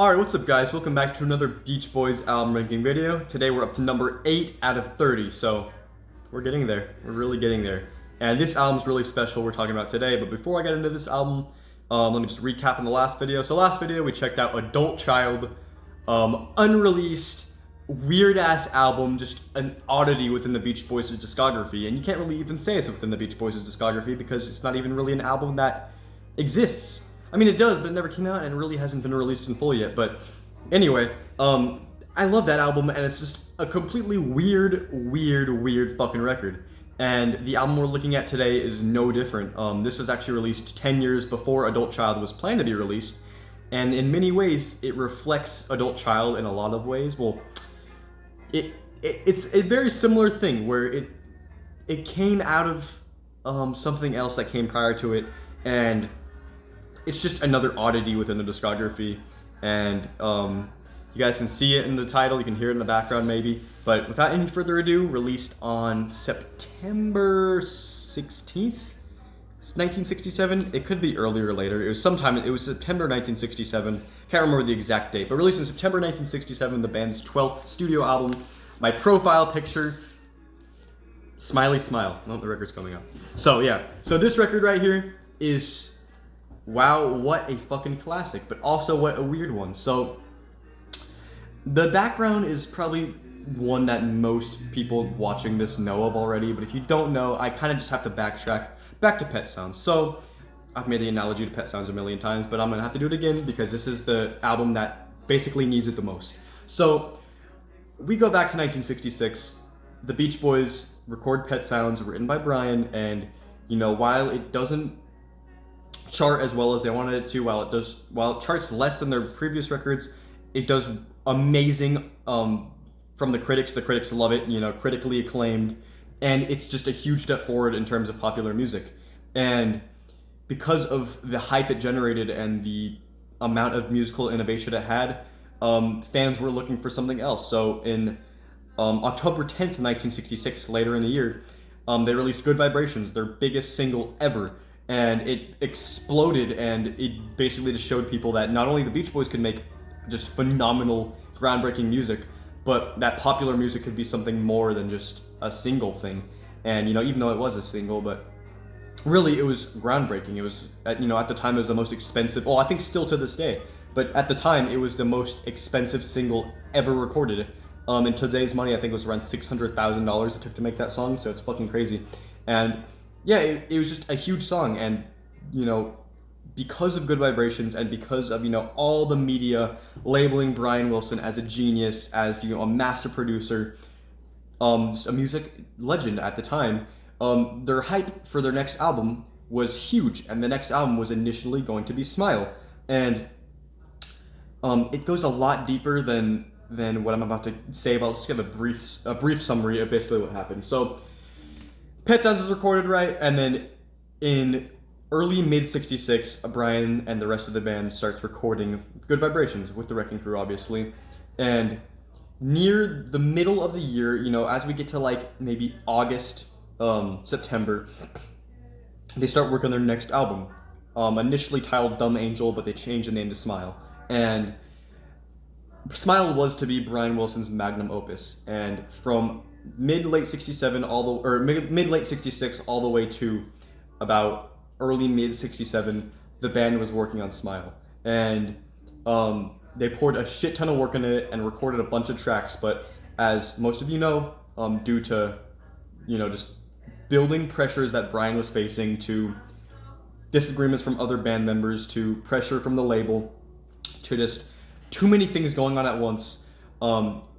Alright, what's up guys? Welcome back to another Beach Boys album ranking video. Today we're up to number 8 out of 30, so we're getting there. We're really getting there. And this album's really special we're talking about today, but before I get into this album, let me just recap on the last video. So last video we checked out Adult Child, unreleased, weird-ass album, just an oddity within the Beach Boys' discography. And you can't really even say it's within the Beach Boys' discography because it's not even really an album that exists. I mean, it does, but it never came out and really hasn't been released in full yet. But anyway, I love that album, and it's just a completely weird fucking record. And the album we're looking at today is no different. This was actually released 10 years before Adult Child was planned to be released. And in many ways, it reflects Adult Child in a lot of ways. Well, it's a very similar thing where it came out of something else that came prior to it, and it's just another oddity within the discography. And you guys can see it in the title, you can hear it in the background maybe. But without any further ado, released on September 16th, 1967. It could be earlier or later. It was September 1967. Can't remember the exact date, but released in September 1967, the band's 12th studio album. My profile picture, Smiley Smile. Oh, the record's coming up. So yeah, so this record right here is, wow, what a fucking classic, but also what a weird one. So the background is probably one that most people watching this know of already, but if you don't know, I kind of just have to backtrack back to Pet Sounds. So I've made the analogy to Pet Sounds a million times, but I'm gonna have to do it again because this is the album that basically needs it the most. So we go back to 1966. The Beach Boys record Pet Sounds, written by Brian, and you know, while it doesn't chart as well as they wanted it to, while it charts less than their previous records, it does amazing from the critics. The critics love it, you know, critically acclaimed, and it's just a huge step forward in terms of popular music. And because of the hype it generated and the amount of musical innovation it had, fans were looking for something else. So in October 10th, 1966, later in the year, they released Good Vibrations, their biggest single ever. And it exploded, and it basically just showed people that not only the Beach Boys could make just phenomenal, groundbreaking music, but that popular music could be something more than just a single thing. And you know, even though it was a single, but really it was groundbreaking. It was, you know, at the time it was the most expensive, well, I think still to this day, but at the time it was the most expensive single ever recorded. In today's money, I think it was around $600,000 it took to make that song, so it's fucking crazy. And yeah, it was just a huge song, and you know, because of Good Vibrations and because of, you know, all the media labeling Brian Wilson as a genius, as, you know, a master producer, just a music legend at the time, their hype for their next album was huge, and the next album was initially going to be Smile, and it goes a lot deeper than what I'm about to say, but I'll just give a brief summary of basically what happened. So Pet Sounds is recorded, right? And then in early mid-66, Brian and the rest of the band starts recording Good Vibrations with the Wrecking Crew, obviously. And near the middle of the year, you know, as we get to like maybe August, September, they start working on their next album. Initially titled Dumb Angel, but they changed the name to Smile. And Smile was to be Brian Wilson's magnum opus. And from mid-late 67 mid-late 66 all the way to about early mid-67, the band was working on Smile, and they poured a shit ton of work into it and recorded a bunch of tracks. But as most of you know, due to, you know, just building pressures that Brian was facing, to disagreements from other band members, to pressure from the label, to just too many things going on at once,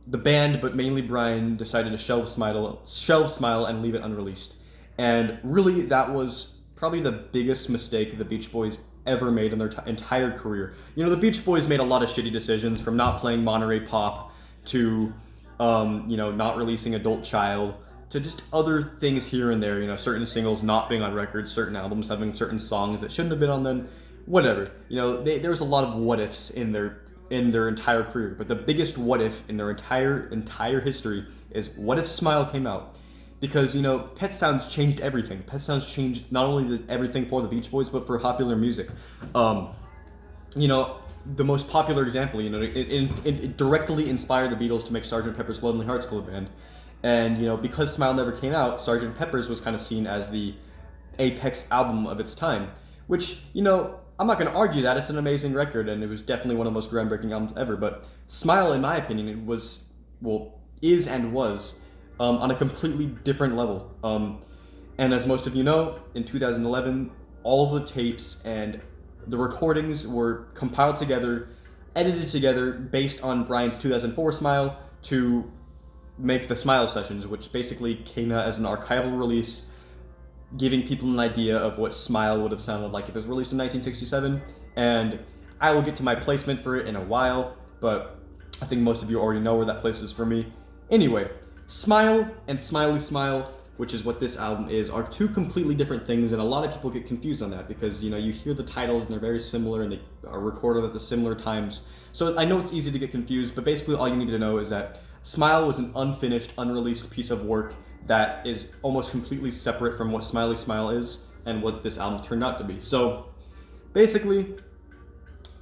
the band, but mainly Brian, decided to shelve Smile and leave it unreleased. And really, that was probably the biggest mistake the Beach Boys ever made in their entire career. You know, the Beach Boys made a lot of shitty decisions, from not playing Monterey Pop to, you know, not releasing Adult Child, to just other things here and there. You know, certain singles not being on records, certain albums having certain songs that shouldn't have been on them, whatever. You know, there was a lot of what ifs in their entire career, but the biggest what if in their entire history is what if Smile came out. Because, you know, Pet Sounds changed everything. Pet Sounds changed not only everything for the Beach Boys, but for popular music. You know, the most popular example. You know, it directly inspired the Beatles to make Sgt. Pepper's Lonely Hearts Club Band. And, you know, because Smile never came out, Sgt. Pepper's was kind of seen as the apex album of its time, which, you know, I'm not going to argue that. It's an amazing record, and it was definitely one of the most groundbreaking albums ever. But Smile, in my opinion, it was, well, is and was on a completely different level. And as most of you know, in 2011, all the tapes and the recordings were compiled together, edited together based on Brian's 2004 Smile to make the Smile Sessions, which basically came out as an archival release, giving people an idea of what Smile would have sounded like if it was released in 1967. And I will get to my placement for it in a while, but I think most of you already know where that place is for me. Anyway, Smile and Smiley Smile, which is what this album is, are two completely different things, and a lot of people get confused on that because, you know, you hear the titles and they're very similar and they are recorded at the similar times. So I know it's easy to get confused, but basically all you need to know is that Smile was an unfinished, unreleased piece of work that is almost completely separate from what Smiley Smile is and what this album turned out to be. So basically,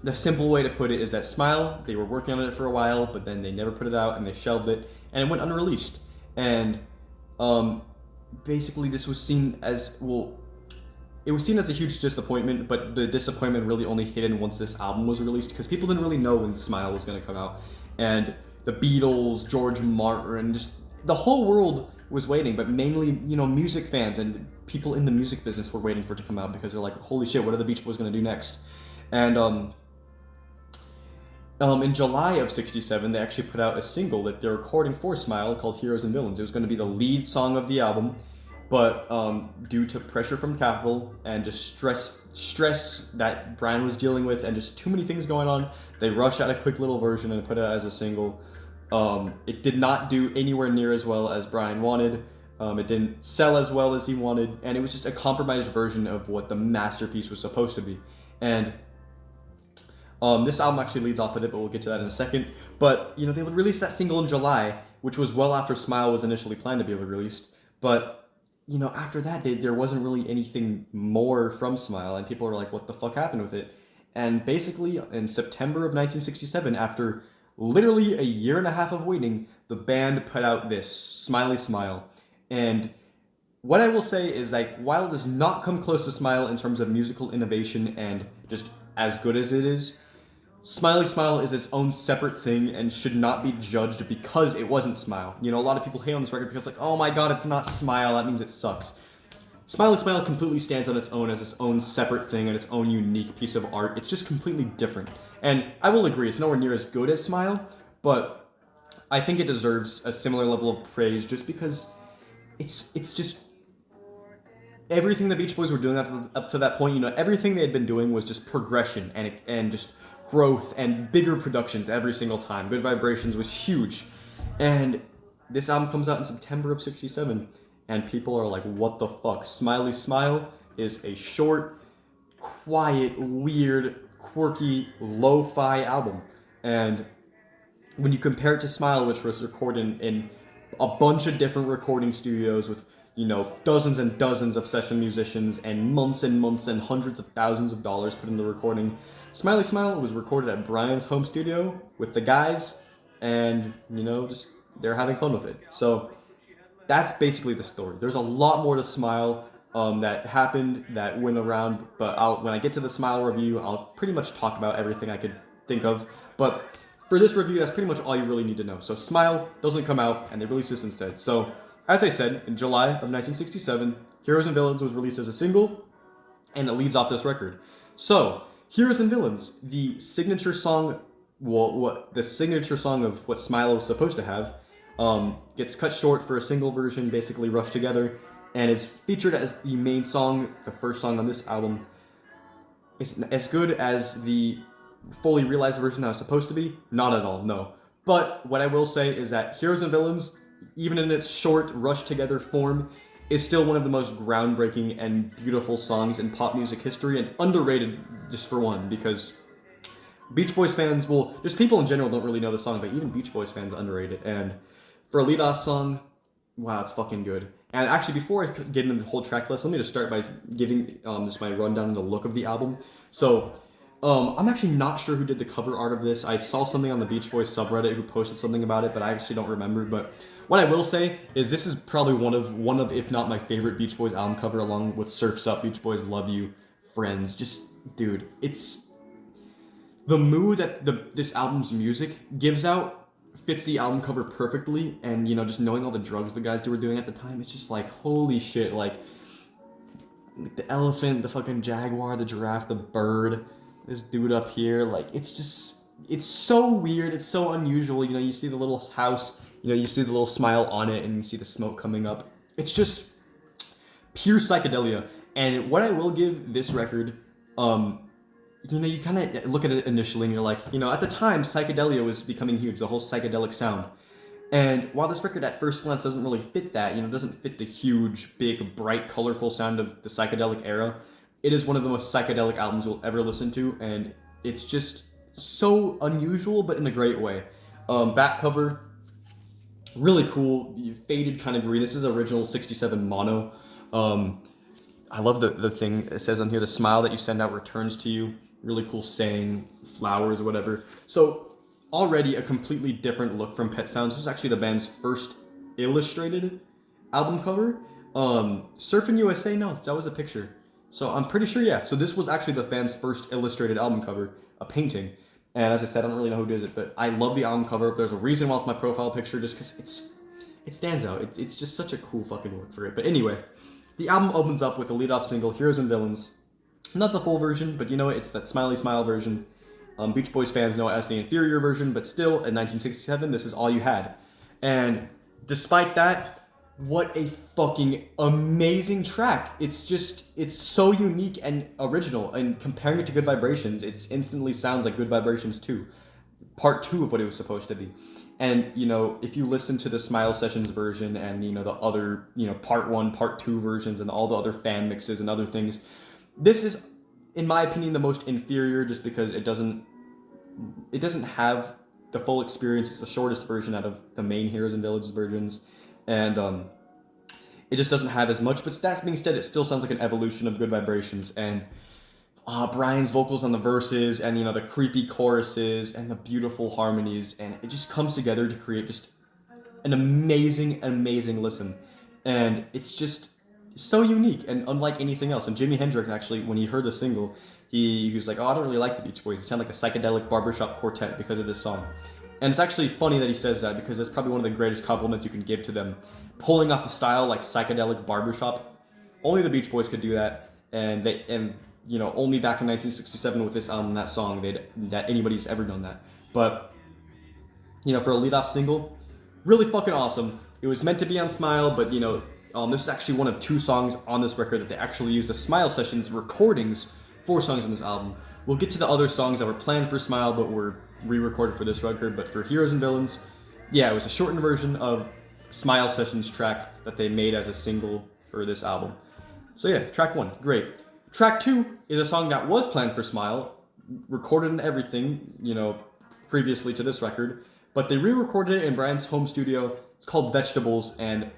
the simple way to put it is that Smile, they were working on it for a while, but then they never put it out and they shelved it and it went unreleased. And basically this was seen as, well, it was seen as a huge disappointment, but the disappointment really only hit in once this album was released because people didn't really know when Smile was going to come out. And the Beatles, George Martin, just the whole world was waiting, but mainly, you know, music fans and people in the music business were waiting for it to come out because they're like, holy shit, what are the Beach Boys going to do next? And in July of '67, they actually put out a single that they're recording for Smile called Heroes and Villains. It was going to be the lead song of the album, but due to pressure from Capitol and just stress that Brian was dealing with and just too many things going on, they rushed out a quick little version and put it out as a single. It did not do anywhere near as well as Brian wanted. It didn't sell as well as he wanted, and it was just a compromised version of what the masterpiece was supposed to be. And this album actually leads off with it, but we'll get to that in a second. But, you know, they would release that single in July, which was well after Smile was initially planned to be released. But, you know, after that, there wasn't really anything more from Smile, and people were like, what the fuck happened with it? And basically, in September of 1967, after literally a year and a half of waiting, the band put out this, Smiley Smile. And what I will say is, like, while it does not come close to Smile in terms of musical innovation and just as good as it is, Smiley Smile is its own separate thing and should not be judged because it wasn't Smile. You know, a lot of people hate on this record because, like, oh my god, it's not Smile, that means it sucks. Smiley Smile completely stands on its own as its own separate thing and its own unique piece of art. It's just completely different. And I will agree, it's nowhere near as good as Smile, but I think it deserves a similar level of praise just because it's just everything the Beach Boys were doing up to that point. You know, everything they had been doing was just progression and just growth and bigger productions every single time. Good Vibrations was huge. And this album comes out in September of '67, and people are like, what the fuck? Smiley Smile is a short, quiet, weird, quirky, lo-fi album. And when you compare it to Smile, which was recorded in a bunch of different recording studios with, you know, dozens and dozens of session musicians and months and hundreds of thousands of dollars put into recording, Smiley Smile was recorded at Brian's home studio with the guys, and, you know, just they're having fun with it. So that's basically the story. There's a lot more to Smile that happened, that went around, but when I get to the Smile review, I'll pretty much talk about everything I could think of. But for this review, that's pretty much all you really need to know. So Smile doesn't come out, and they released this instead. So, as I said, in July of 1967, Heroes and Villains was released as a single, and it leads off this record. So, Heroes and Villains, the signature song, the signature song of what Smile was supposed to have, gets cut short for a single version, basically rushed together, and it's featured as the main song, the first song on this album. It's as good as the fully realized version that was supposed to be? Not at all, no. But what I will say is that Heroes and Villains, even in its short, rushed together form, is still one of the most groundbreaking and beautiful songs in pop music history, and underrated just for one, because Beach Boys fans, well, just people in general don't really know the song, but even Beach Boys fans underrate it. And for a lead-off song, wow, it's fucking good. And actually, before I get into the whole track list, let me just start by giving just my rundown on the look of the album. So, I'm actually not sure who did the cover art of this. I saw something on the Beach Boys subreddit who posted something about it, but I actually don't remember. But what I will say is this is probably one of if not my favorite Beach Boys album cover, along with Surf's Up, Beach Boys Love You, Friends. Just dude, it's the mood that this album's music gives out fits the album cover perfectly, and just knowing all the drugs the guys were doing at the time, it's just like holy shit, like the elephant, the fucking jaguar, the giraffe, the bird, this dude up here, like it's so weird, it's so unusual. You see the little house, you see the little smile on it, and you see the smoke coming up. It's just pure psychedelia. And what I will give this record, you kind of look at it initially and you're like, at the time, psychedelia was becoming huge, the whole psychedelic sound. And while this record at first glance doesn't really fit that, doesn't fit the huge, big, bright, colorful sound of the psychedelic era, it is one of the most psychedelic albums we'll ever listen to, and it's just so unusual, but in a great way. Back cover, really cool, faded kind of green. This is original 67 mono. I love the thing it says on here, the smile that you send out returns to you. Really cool saying, flowers, whatever. So already a completely different look from Pet Sounds. This is actually the band's first illustrated album cover. Surfing USA, no, that was a picture. So I'm pretty sure, yeah. So this was actually the band's first illustrated album cover, a painting. And as I said, I don't really know who did it, but I love the album cover. There's a reason why it's my profile picture, just because it stands out. It's just such a cool fucking work for it. But anyway, the album opens up with the lead-off single, Heroes and Villains. Not the full version, but it's that Smiley Smile version. Beach Boys fans know it as the inferior version, but still, in 1967, this is all you had. And despite that, what a fucking amazing track. It's so unique and original, and comparing it to Good Vibrations, it instantly sounds like Good Vibrations 2. Part 2 of what it was supposed to be. And, if you listen to the Smile Sessions version and, the other, part 1, part 2 versions and all the other fan mixes and other things, this is, in my opinion, the most inferior, just because it doesn't have the full experience. It's the shortest version out of the main Heroes and Villains versions, and it just doesn't have as much. But that being said, it still sounds like an evolution of Good Vibrations, and Brian's vocals on the verses, and the creepy choruses and the beautiful harmonies, and it just comes together to create just an amazing listen. And it's just so unique and unlike anything else. And Jimi Hendrix, actually, when he heard the single, he was like, I don't really like the Beach Boys. It sounded like a psychedelic barbershop quartet because of this song. And it's actually funny that he says that, because that's probably one of the greatest compliments you can give to them. Pulling off a style like psychedelic barbershop, only the Beach Boys could do that. And only back in 1967 with this album, that song, that anybody's ever done that. But, for a lead-off single, really fucking awesome. It was meant to be on Smile, but, this is actually one of 2 songs on this record that they actually used the Smile Sessions recordings for songs on this album. We'll get to the other songs that were planned for Smile, but were re-recorded for this record. But for Heroes and Villains, yeah, it was a shortened version of Smile Sessions track that they made as a single for this album. So yeah, track 1, great. Track 2 is a song that was planned for Smile, recorded and everything, previously to this record, but they re-recorded it in Brian's home studio. It's called Vegetables, and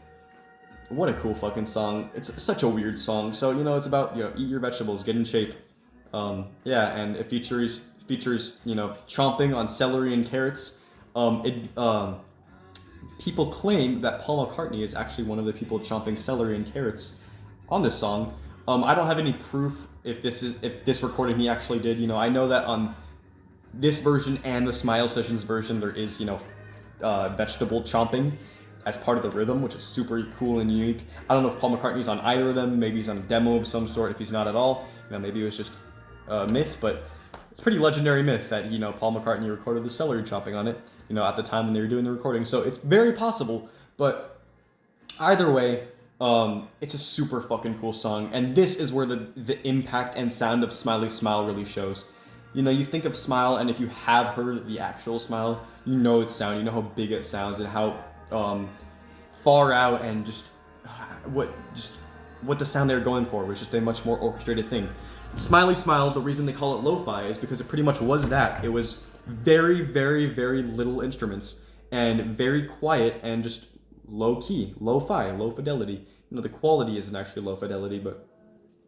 what a cool fucking song. It's such a weird song. So, it's about, eat your vegetables, get in shape. And it features, chomping on celery and carrots. People claim that Paul McCartney is actually one of the people chomping celery and carrots on this song. I don't have any proof if this recording he actually did. I know that on this version and the Smile Sessions version, there is, vegetable chomping as part of the rhythm, which is super cool and unique. I don't know if Paul McCartney's on either of them. Maybe he's on a demo of some sort. If he's not at all, maybe it was just a myth, but it's a pretty legendary myth that, Paul McCartney recorded the celery chopping on it, at the time when they were doing the recording. So it's very possible, but either way, it's a super fucking cool song. And this is where the impact and sound of Smiley Smile really shows. You think of Smile, and if you have heard the actual Smile, its sound, how big it sounds, and how far out, and just what the sound they were going for was just a much more orchestrated thing. Smiley Smile, the reason they call it lo-fi is because it pretty much was that. It was very, very, very little instruments and very quiet and just low-key, lo-fi, low fidelity. The quality isn't actually low fidelity, but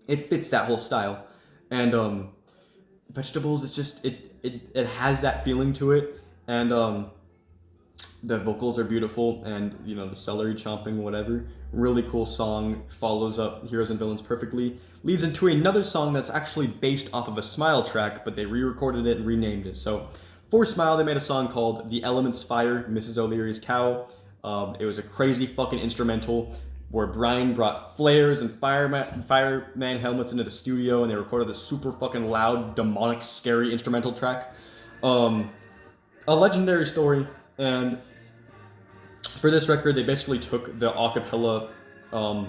it fits that whole style. And Vegetables, it's just it has that feeling to it, and the vocals are beautiful, and the celery chomping, whatever. Really cool song. Follows up Heroes and Villains perfectly. Leads into another song that's actually based off of a Smile track, but they re-recorded it and renamed it. So for Smile, they made a song called "The Elements Fire," Mrs. O'Leary's Cow. It was a crazy fucking instrumental where Brian brought flares and fireman helmets into the studio, and they recorded a super fucking loud, demonic, scary instrumental track. A legendary story, and for this record, they basically took the acapella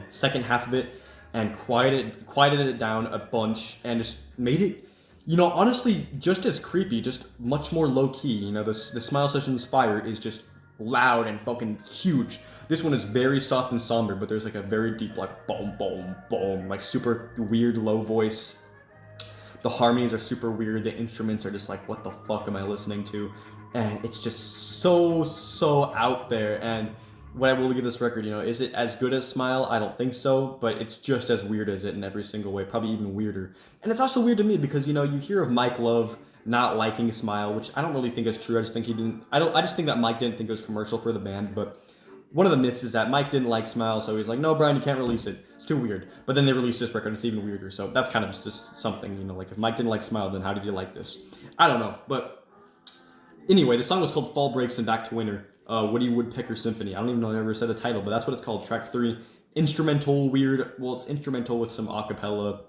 second half of it and quieted it down a bunch and just made it, honestly, just as creepy, just much more low key. The Smile Sessions Fire is just loud and fucking huge. This one is very soft and somber, but there's like a very deep, like boom, boom, boom, like super weird low voice. The harmonies are super weird. The instruments are just like, what the fuck am I listening to? And it's just so out there. And what I will give this record, is it as good as Smile? I don't think so, but it's just as weird as it in every single way, probably even weirder. And it's also weird to me because, you hear of Mike Love not liking Smile, which I don't really think is true. I just think I just think that Mike didn't think it was commercial for the band, but one of the myths is that Mike didn't like Smile, so he's like, no, Brian, you can't release it. It's too weird. But then they released this record, and it's even weirder. So that's kind of just something, like if Mike didn't like Smile, then how did you like this? I don't know. But anyway, the song was called Fall Breaks and Back to Winter, Woody Woodpecker Symphony. I don't even know if I ever said the title, but that's what it's called. Track 3, instrumental, weird. Well, it's instrumental with some acapella,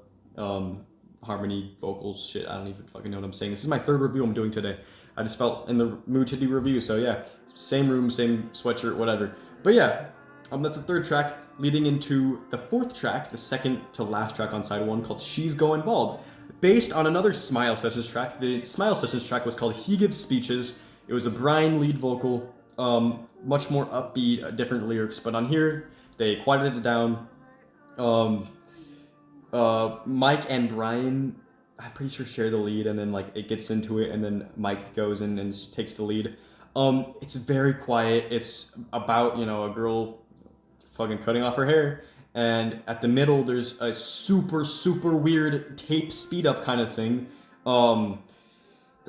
harmony, vocals, shit. I don't even fucking know what I'm saying. This is my third review I'm doing today. I just felt in the mood to do review, so yeah. Same room, same sweatshirt, whatever. But yeah, that's the third track, leading into the fourth track, the second to last track on side 1, called She's Going Bald. Based on another Smile Sessions track. The Smile Sessions track was called He Gives Speeches. It was a Brian lead vocal, much more upbeat, different lyrics. But on here, they quieted it down. Mike and Brian, I'm pretty sure, share the lead, and then it gets into it, and then Mike goes in and takes the lead. It's very quiet. It's about, a girl fucking cutting off her hair. And at the middle, there's a super weird tape speed up kind of thing.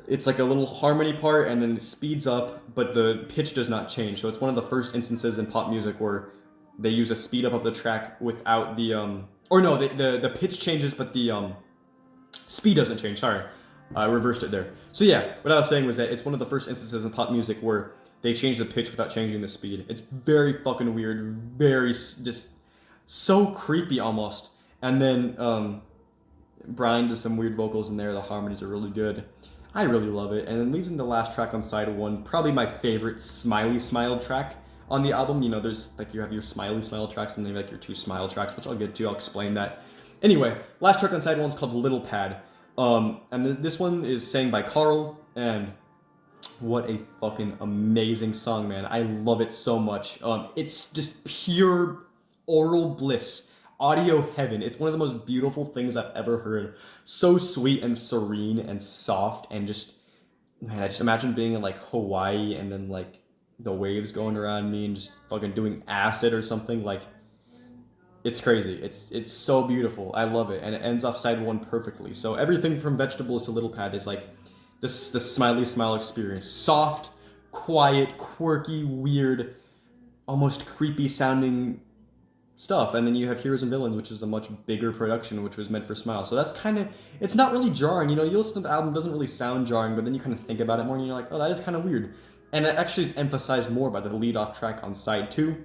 It's like a little harmony part, and then it speeds up, but the pitch does not change. So it's one of the first instances in pop music where they use a speed up of the track without the, the pitch changes, but the speed doesn't change. Sorry. I reversed it there. So yeah, what I was saying was that it's one of the first instances in pop music where they change the pitch without changing the speed. It's very fucking weird, very just so creepy almost. And then Brian does some weird vocals in there. The harmonies are really good. I really love it. And then leads into the last track on side 1, probably my favorite Smiley Smile track on the album. There's you have your Smiley Smile tracks and then your 2 Smile tracks, which I'll get to. I'll explain that. Anyway, last track on side 1 is called Little Pad. And this one is sang by Carl, and what a fucking amazing song, man. I love it so much. It's just pure oral bliss, audio heaven. It's one of the most beautiful things I've ever heard. So sweet and serene and soft, and just, man, I just imagine being in Hawaii and then the waves going around me and just fucking doing acid or something. It's crazy. It's so beautiful. I love it, and it ends off side 1 perfectly. So everything from Vegetables to Little Pad is the Smiley Smile experience. Soft, quiet, quirky, weird, almost creepy sounding stuff. And then you have Heroes and Villains, which is a much bigger production, which was meant for Smile. So that's kind of, it's not really jarring. You listen to the album, it doesn't really sound jarring, but then you kind of think about it more, and you're like, oh, that is kind of weird. And it actually is emphasized more by the lead-off track on side 2.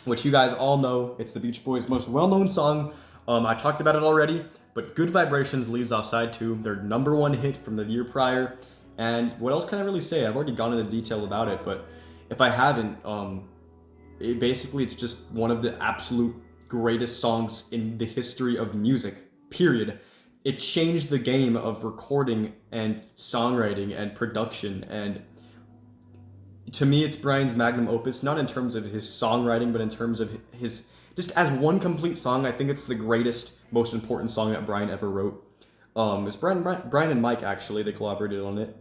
Which you guys all know, it's the Beach Boys' most well-known song. I talked about it already, but Good Vibrations leads off side 2, their number 1 hit from the year prior. And what else can I really say? I've already gone into detail about it, but if I haven't, it's just one of the absolute greatest songs in the history of music, period. It changed the game of recording and songwriting and production, and to me, it's Brian's magnum opus, not in terms of his songwriting, but in terms of his, just as one complete song. I think it's the greatest, most important song that Brian ever wrote. It's Brian and Mike, actually, they collaborated on it.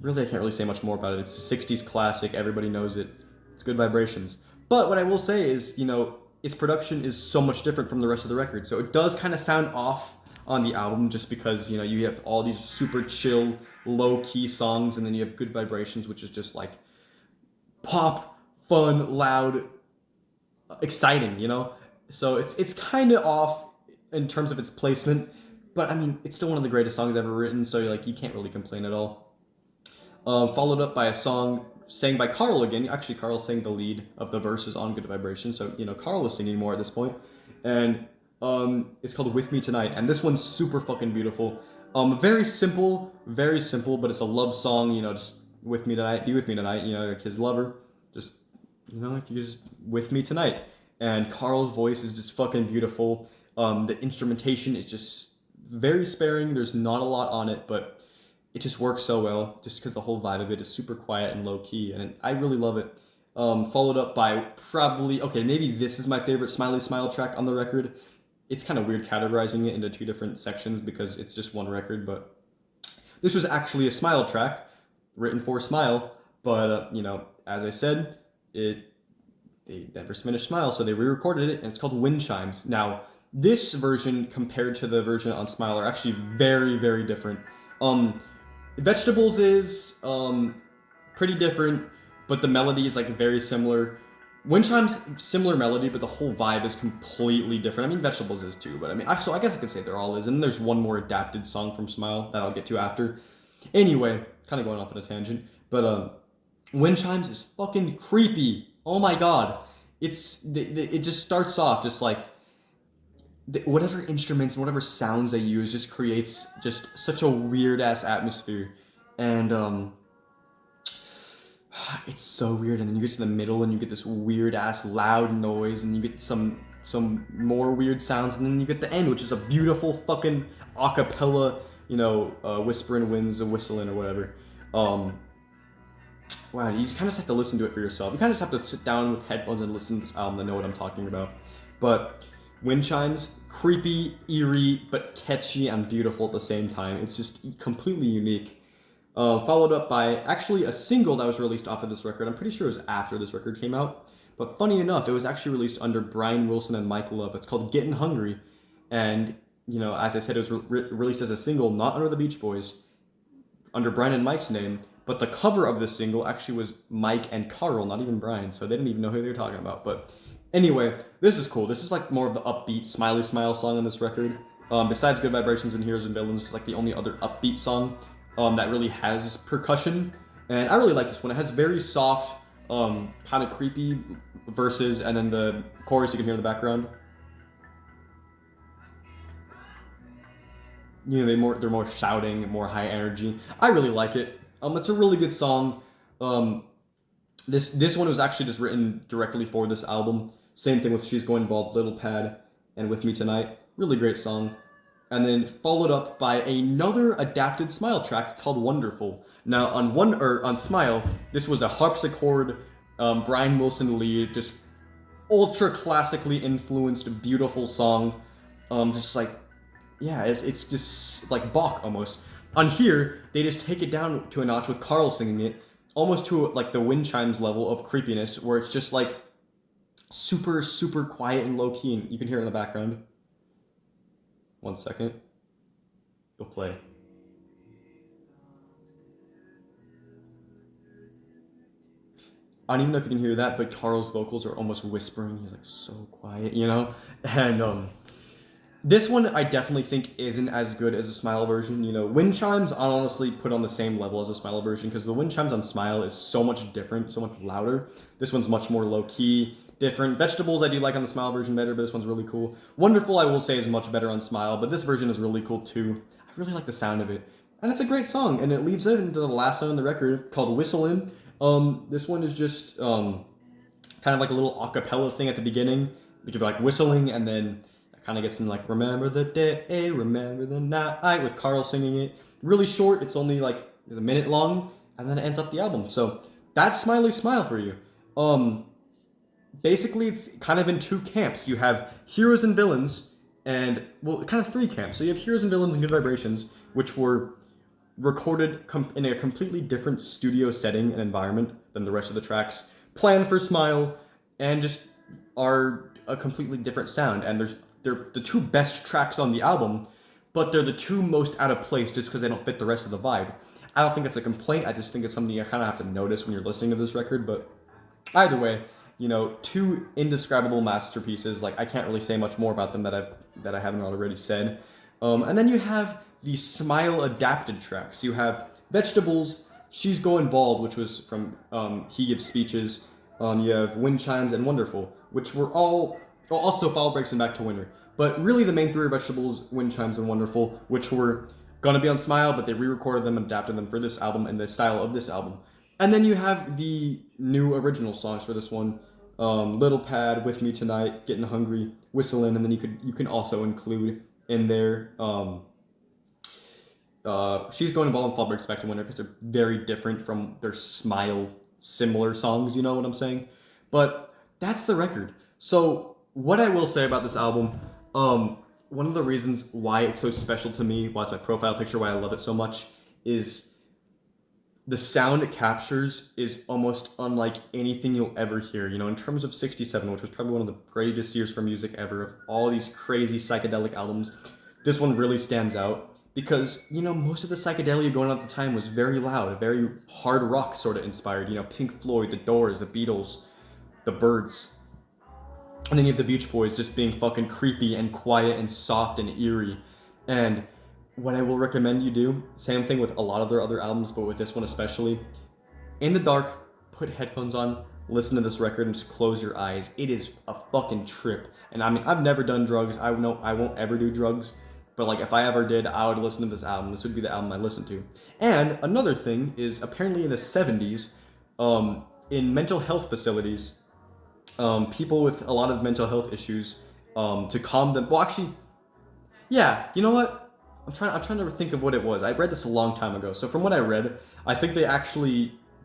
Really, I can't really say much more about it. It's a 60s classic, everybody knows it. It's Good Vibrations. But what I will say is, its production is so much different from the rest of the record. So it does kind of sound off on the album, just because, you know, you have all these super chill, low-key songs, and then you have Good Vibrations, which is just like pop, fun, loud, exciting, you know? So it's kind of off in terms of its placement, but I mean, it's still one of the greatest songs ever written, so like you can't really complain at all. Followed up by a song sang by Carl again. Actually, Carl sang the lead of the verses on Good Vibration, so you know Carl was singing more at this point, and it's called "With Me Tonight," and this one's super fucking beautiful. Very simple, but it's a love song. You know, just with me tonight, be with me tonight. You know, like his lover, just you know, if you just with me tonight. And Carl's voice is just fucking beautiful. The instrumentation is just very sparing. There's not a lot on it, but it just works so well just because the whole vibe of it is super quiet and low key, and I really love it. Followed up by probably, okay, maybe this is my favorite Smiley Smile track on the record. It's kind of weird categorizing it into two different sections because it's just one record, but this was actually a Smile track written for Smile, but you know, as I said, they never finished Smile, so they re-recorded it, and it's called Wind Chimes. Now, this version compared to the version on Smile are actually very, very different. Vegetables is pretty different, but the melody is like very similar. Wind Chimes, similar melody, but the whole vibe is completely different. I mean, Vegetables is too, but I mean, so I guess I could say they're all is. And then there's one more adapted song from Smile that I'll get to after. Anyway, kind of going off on a tangent, but Wind Chimes is fucking creepy. Oh my god, it just starts off just like whatever instruments and whatever sounds they use just creates just such a weird ass atmosphere, and it's so weird. And then you get to the middle and you get this weird ass loud noise, and you get some more weird sounds, and then you get the end, which is a beautiful fucking acapella, you know, whispering winds, a whistling or whatever. Wow, you kind of just have to listen to it for yourself. You kind of just have to sit down with headphones and listen to this album to know what I'm talking about. But Wind Chimes, creepy, eerie, but catchy and beautiful at the same time. It's just completely unique. Followed up by actually a single that was released off of this record. I'm pretty sure it was after this record came out. But funny enough, it was actually released under Brian Wilson and Mike Love. It's called Getting Hungry. And, you know, as I said, it was released as a single, not under the Beach Boys, under Brian and Mike's name. But the cover of this single actually was Mike and Carl, not even Brian, so they didn't even know who they were talking about. But anyway, this is cool. This is like more of the upbeat Smiley Smile song on this record. Besides Good Vibrations and Heroes and Villains, it's like the only other upbeat song that really has percussion. And I really like this one. It has very soft, kind of creepy verses, and then the chorus you can hear in the background. You know, they're more shouting, more high energy. I really like it. It's a really good song. This one was actually just written directly for this album. Same thing with She's Going Bald, Little Pad, and With Me Tonight. Really great song. And then followed up by another adapted Smile track called Wonderful. Now on Smile, this was a harpsichord, Brian Wilson lead, just ultra classically influenced, beautiful song. Just like, yeah, it's just like Bach almost. On here, they just take it down to a notch with Carl singing it, almost to like the Wind Chimes level of creepiness, where it's just like super, super quiet and low key, and you can hear it in the background. 1 second. Go play. I don't even know if you can hear that, but Carl's vocals are almost whispering. He's like so quiet, you know? And this one I definitely think isn't as good as a Smile version. You know, Wind Chimes I honestly put on the same level as a Smile version, because the Wind Chimes on Smile is so much different, so much louder. This one's much more low key, different. Vegetables I do like on the Smile version better, but this one's really cool. Wonderful I will say is much better on Smile, but this version is really cool too. I really like the sound of it, and it's a great song, and it leads into the last song on the record called Whistlin'. This one is just kind of like a little acapella thing at the beginning. You're like whistling, and then kind of gets in like remember the day, remember the night, with Carl singing it. Really short, it's only like a minute long, and then it ends up the album. So that's Smiley Smile for you. Basically it's kind of in two camps. You have Heroes and Villains, and well, kind of three camps. So you have Heroes and Villains and Good Vibrations, which were recorded in a completely different studio setting and environment than the rest of the tracks, planned for Smile, and just are a completely different sound. And they're the two best tracks on the album, but they're the two most out of place just because they don't fit the rest of the vibe. I don't think it's a complaint. I just think it's something you kind of have to notice when you're listening to this record. But either way, two indescribable masterpieces. Like, I can't really say much more about them that I haven't already said. And then you have the Smile adapted tracks. You have Vegetables, She's Going Bald, which was from He Gives Speeches. You have Wind Chimes and Wonderful, which were all also Fall Breaks and Back to Winter. But really the main three are Vegetables, Wind Chimes, and Wonderful, which were gonna be on Smile, but they re-recorded them and adapted them for this album and the style of this album. And then you have the new original songs for this one. Little Pad, With Me Tonight, Getting Hungry, Whistling, and then you can also include in there She's Going Bald and Fall Breaks Back to Winter, because they're very different from their Smile similar songs, you know what I'm saying? But that's the record. So what I will say about this album, one of the reasons why it's so special to me, why it's my profile picture, why I love it so much, is the sound it captures is almost unlike anything you'll ever hear. In terms of 67, which was probably one of the greatest years for music ever, of all these crazy psychedelic albums, this one really stands out because, most of the psychedelia going on at the time was very loud, very hard rock sort of inspired. Pink Floyd, The Doors, The Beatles, The Byrds. And then you have the Beach Boys just being fucking creepy and quiet and soft and eerie. And what I will recommend you do, same thing with a lot of their other albums, but with this one especially, in the dark, put headphones on, listen to this record, and just close your eyes. It is a fucking trip. And I mean, I've never done drugs. I know I won't ever do drugs. But like, if I ever did, I would listen to this album. This would be the album I listen to. And another thing is, apparently in the 70s, in mental health facilities, people with a lot of mental health issues, to calm them. Well, actually, yeah, you know what? I'm trying to think of what it was. I read this a long time ago. So from what I read, I think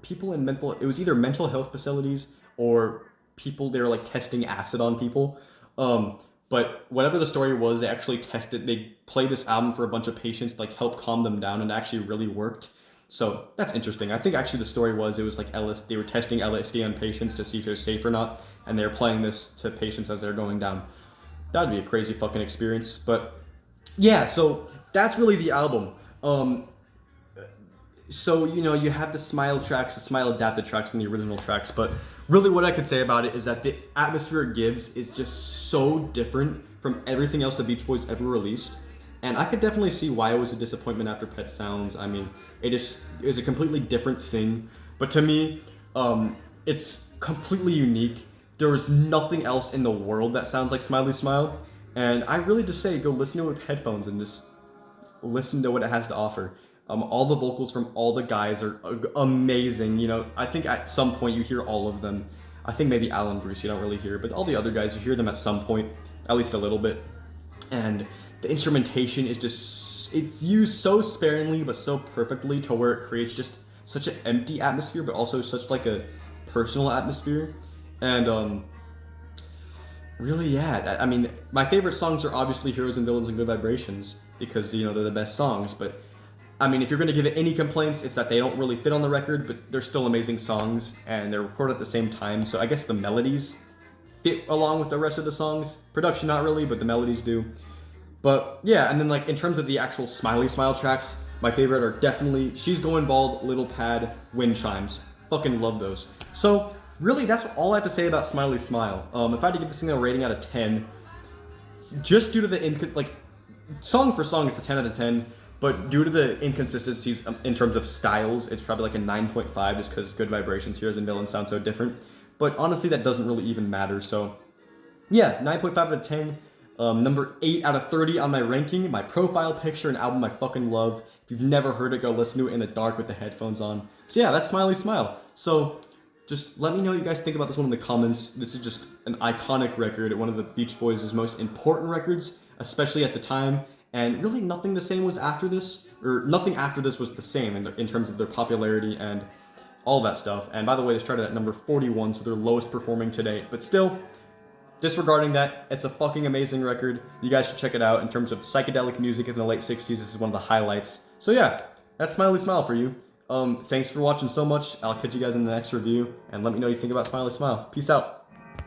people in it was either mental health facilities or people, they were like testing acid on people. But whatever the story was, they played this album for a bunch of patients to like help calm them down, and it actually really worked. So that's interesting. I think actually the story was, it was like they were testing LSD on patients to see if it was safe or not, and they were playing this to patients as they're going down. That'd be a crazy fucking experience. But yeah, so that's really the album. So, you have the Smile tracks, the Smile adapted tracks, and the original tracks, but really what I could say about it is that the atmosphere it gives is just so different from everything else the Beach Boys ever released. And I could definitely see why it was a disappointment after Pet Sounds. I mean, it is a completely different thing. But to me, it's completely unique. There is nothing else in the world that sounds like Smiley Smile. And I really just say, go listen to it with headphones and just listen to what it has to offer. All the vocals from all the guys are amazing. I think at some point you hear all of them. I think maybe Alan Bruce you don't really hear, but all the other guys, you hear them at some point, at least a little bit. And the instrumentation is it's used so sparingly but so perfectly to where it creates just such an empty atmosphere, but also such like a personal atmosphere. And really, yeah, I mean, my favorite songs are obviously Heroes and Villains and Good Vibrations, because they're the best songs. But I mean, if you're going to give it any complaints, it's that they don't really fit on the record, but they're still amazing songs, and they're recorded at the same time, so I guess the melodies fit along with the rest of the songs. Production not really, but the melodies do. But yeah, and then like in terms of the actual Smiley Smile tracks, my favorite are definitely She's Going Bald, Little Pad, Wind Chimes. Fucking love those. So really, that's all I have to say about Smiley Smile. If I had to give this thing a rating out of 10, just due to the song for song, it's a 10 out of 10. But due to the inconsistencies in terms of styles, it's probably like a 9.5, just because Good Vibrations, Heroes and Villains sound so different. But honestly, that doesn't really even matter. So yeah, 9.5 out of 10. Number 8 out of 30 on my ranking. My profile picture, an album I fucking love. If you've never heard it, go listen to it in the dark with the headphones on. So yeah, that's Smiley Smile. So just let me know what you guys think about this one in the comments. This is just an iconic record, one of the Beach Boys' most important records, especially at the time. And really nothing the same was after this, or nothing after this was the same in terms of their popularity and all that stuff. And by the way, they started at number 41, so they're lowest performing to date. But still, disregarding that, it's a fucking amazing record. You guys should check it out. In terms of psychedelic music in the late 60s, this is one of the highlights. So yeah, that's Smiley Smile for you. Thanks for watching so much. I'll catch you guys in the next review, and let me know what you think about Smiley Smile. Peace out.